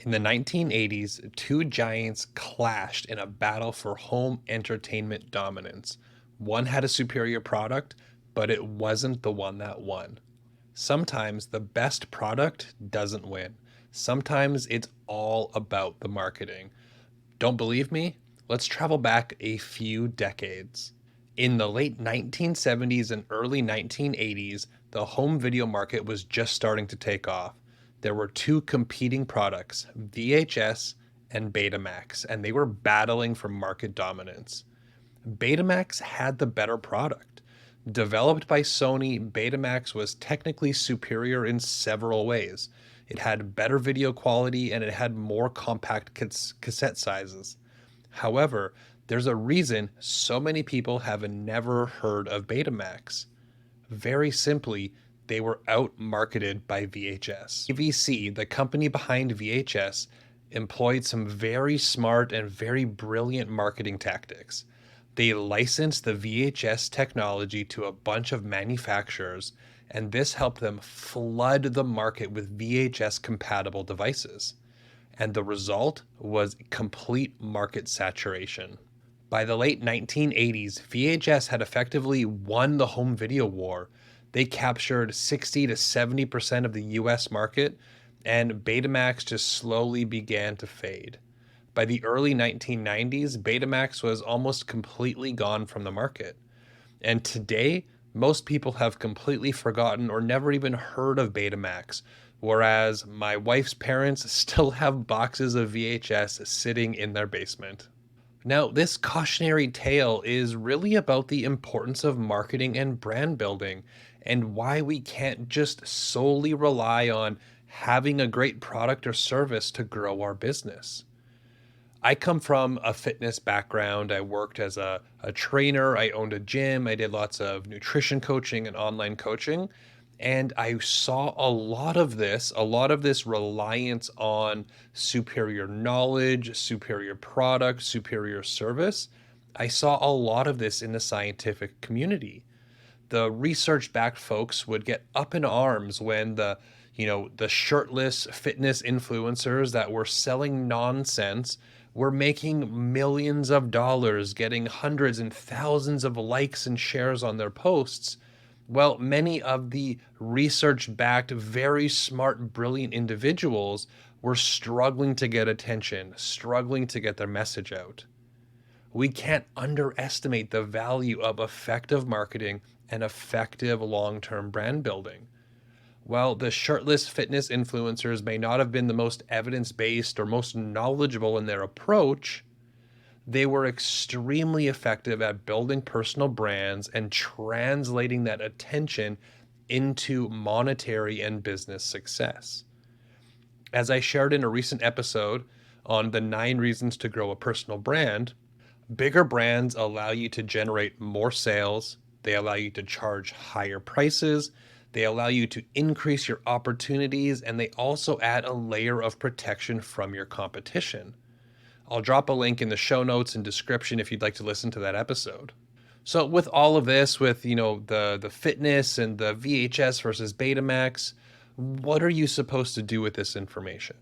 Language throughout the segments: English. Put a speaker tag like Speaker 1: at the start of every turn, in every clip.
Speaker 1: In the 1980s, two giants clashed in a battle for home entertainment dominance. One had a superior product, but it wasn't the one that won. Sometimes the best product doesn't win. Sometimes it's all about the marketing. Don't believe me? Let's travel back a few decades. In the late 1970s and early 1980s, the home video market was just starting to take off. There were two competing products, VHS and Betamax, and they were battling for market dominance. Betamax had the better product. Developed by Sony, Betamax was technically superior in several ways. It had better video quality and it had more compact cassette sizes. However, there's a reason so many people have never heard of Betamax. Very simply, they were out marketed by VHS. AVC, the company behind VHS, employed some very smart and very brilliant marketing tactics. They licensed the VHS technology to a bunch of manufacturers, and this helped them flood the market with VHS compatible devices. And the result was complete market saturation. By the late 1980s, VHS had effectively won the home video war. They captured 60 to 70% of the US market, and Betamax just slowly began to fade. By the early 1990s, Betamax was almost completely gone from the market. And today, most people have completely forgotten or never even heard of Betamax, whereas my wife's parents still have boxes of VHS sitting in their basement. Now, this cautionary tale is really about the importance of marketing and brand building and why we can't just solely rely on having a great product or service to grow our business. I come from a fitness background. I worked as a trainer, I owned a gym, I did lots of nutrition coaching and online coaching. And I saw a lot of this reliance on superior knowledge, superior product, superior service. I saw a lot of this in the scientific community. The research backed folks would get up in arms when the shirtless fitness influencers that were selling nonsense were making millions of dollars, getting hundreds and thousands of likes and shares on their posts. Well, many of the research backed, very smart, brilliant individuals were struggling to get attention, struggling to get their message out. We can't underestimate the value of effective marketing and effective long term brand building. While the shirtless fitness influencers may not have been the most evidence based or most knowledgeable in their approach, they were extremely effective at building personal brands and translating that attention into monetary and business success. As I shared in a recent episode on the 9 reasons to grow a personal brand, bigger brands allow you to generate more sales, they allow you to charge higher prices, they allow you to increase your opportunities, and they also add a layer of protection from your competition. I'll drop a link in the show notes and description if you'd like to listen to that episode. So with all of this, with the fitness and the VHS versus Betamax, what are you supposed to do with this information?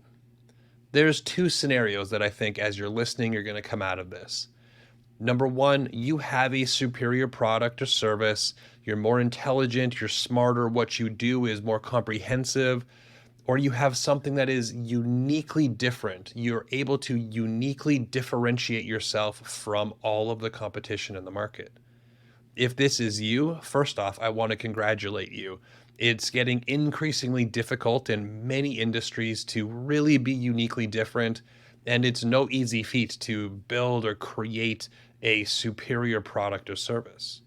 Speaker 1: There's two scenarios that I think as you're listening, you're going to come out of this. Number one, you have a superior product or service. You're more intelligent, you're smarter, what you do is more comprehensive, or you have something that is uniquely different. You're able to uniquely differentiate yourself from all of the competition in the market. If this is you, first off, I want to congratulate you. It's getting increasingly difficult in many industries to really be uniquely different, and it's no easy feat to build or create a superior product or service.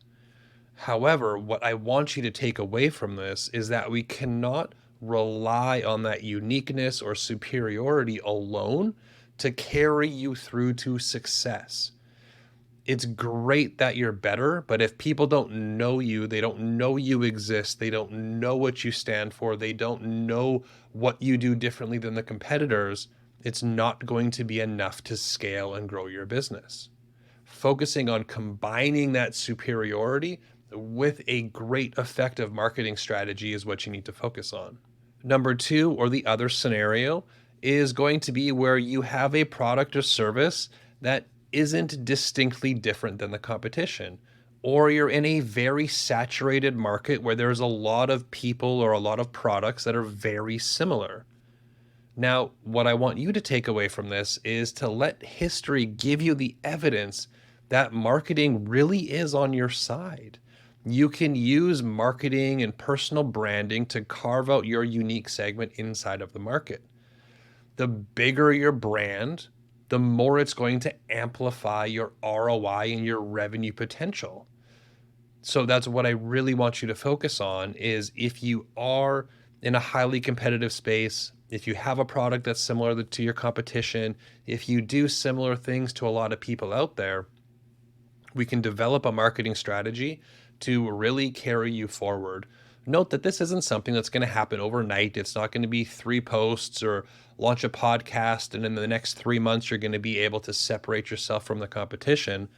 Speaker 1: However, what I want you to take away from this is that we cannot rely on that uniqueness or superiority alone to carry you through to success. It's great that you're better, but if people don't know you, they don't know you exist, they don't know what you stand for, they don't know what you do differently than the competitors, it's not going to be enough to scale and grow your business. Focusing on combining that superiority with a great effective marketing strategy is what you need to focus on. Number two, or the other scenario, is going to be where you have a product or service that isn't distinctly different than the competition, or you're in a very saturated market where there's a lot of people or a lot of products that are very similar. Now, what I want you to take away from this is to let history give you the evidence that marketing really is on your side. You can use marketing and personal branding to carve out your unique segment inside of the market. The bigger your brand, the more it's going to amplify your ROI and your revenue potential. So that's what I really want you to focus on is if you are in a highly competitive space, if you have a product that's similar to your competition, if you do similar things to a lot of people out there, we can develop a marketing strategy to really carry you forward. Note that this isn't something that's going to happen overnight. It's not going to be 3 posts or launch a podcast, and in the next 3 months, you're going to be able to separate yourself from the competition.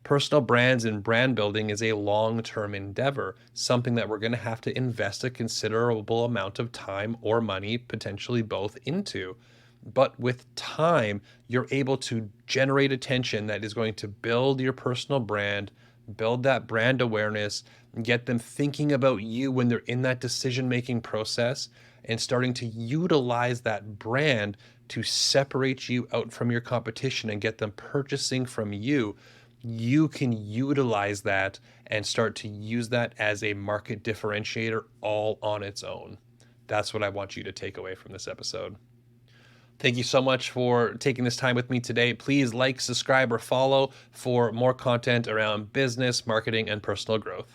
Speaker 1: Personal brands and brand building is a long-term endeavor, something that we're going to have to invest a considerable amount of time or money, potentially both, into. But with time, you're able to generate attention that is going to build your personal brand, build that brand awareness, and get them thinking about you when they're in that decision-making process and starting to utilize that brand to separate you out from your competition and get them purchasing from you. You can utilize that and start to use that as a market differentiator all on its own. That's what I want you to take away from this episode. Thank you so much for taking this time with me today. Please like, subscribe, or follow for more content around business, marketing, and personal growth.